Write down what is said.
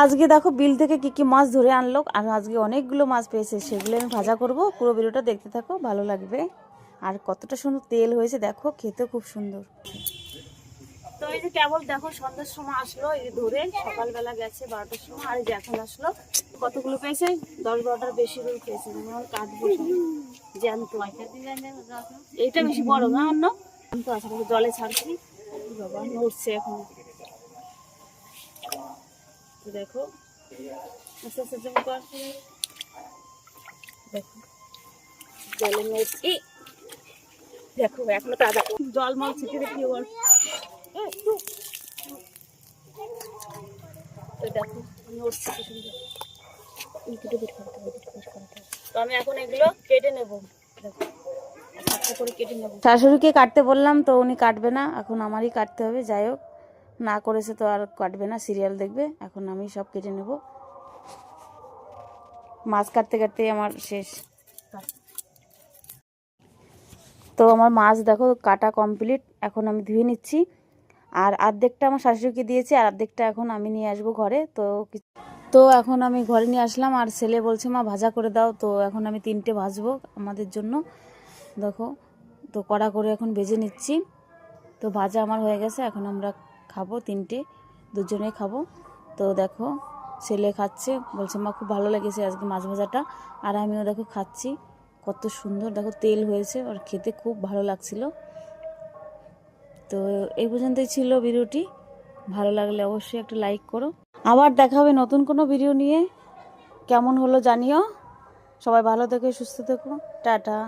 আজকে দেখো বিল থেকে কি কি মাছ ধরে আনলো, আর আজকে অনেকগুলো মাছ পেয়েছে, সেগুলো আমি ভাজা করব। পুরো ভিডিওটা দেখতে থাকো, ভালো লাগবে। আর কতটা সুন্দর তেল হয়েছে দেখো, খেতে খুব সুন্দর। তো এই যে কেবল দেখো সন্ধ্যার সময় আসলো, এই ধরে সকালবেলা গেছে 12টার সময়, আর এই যে এখন আসলো। কতগুলো পেয়েছে? 10-12টার বেশি করে পেয়েছে। যেমন কাটবো জ্যান্ত। এইটা বেশি বড় না, অন্য জ্যান্ত আছে, জলে ছাড়ছি। বাবা নড়ছে এখন, দেখো আস্তে আস্তে জমা কর। দেখো জলে নড়ছি, দেখো এখনো তাজা। জল মল ছিটে দেখি ওর। দেখো নড়ছে কি সুন্দর। তো আমি এখন এগুলো কেটে নেবো। দেখো করে কেটে নেবো। শাশুড়িকে কাটতে বললাম, তো উনি কাটবে না, এখন আমারই কাটতে হবে। যাই হোক, না করেছে তো আর কাটবে না, সিরিয়াল দেখবে। এখন আমি সব কেটে নেব। মাছ কাটতে কাটতে আমার শেষ। তো আমার মাছ দেখো কাটা কমপ্লিট, এখন আমি ধুয়ে নিচ্ছি। আর অর্ধেকটা আমার শাশুড়িকে দিয়েছি, আর অর্ধেকটা এখন আমি নিয়ে আসবো ঘরে। তো এখন আমি ঘরে নিয়ে আসলাম, আর ছেলে বলছে মা ভাজা করে দাও। তো এখন আমি 3টে ভাজবো আমাদের জন্য। দেখো, তো কড়া করে এখন ভেজে নিচ্ছি। তো ভাজা আমার হয়ে গেছে, এখন আমরা খাবো 3টে, দুজনে খাবো। তো দেখো ছেলে খাচ্ছে, বলছে মা খুব ভালো লেগেছে আজকে মাছ ভাজাটা। আর আমিও দেখো খাচ্ছি, কত সুন্দর দেখো তেল হয়েছে, আর খেতে খুব ভালো লাগছিল। তো এই পর্যন্তই ছিল ভিডিওটি। ভালো লাগলে অবশ্যই একটা লাইক করো। আবার দেখা হবে নতুন কোনো ভিডিও নিয়ে। কেমন হলো জানিও। সবাই ভালো থেকো, সুস্থ থেকো, টাটা।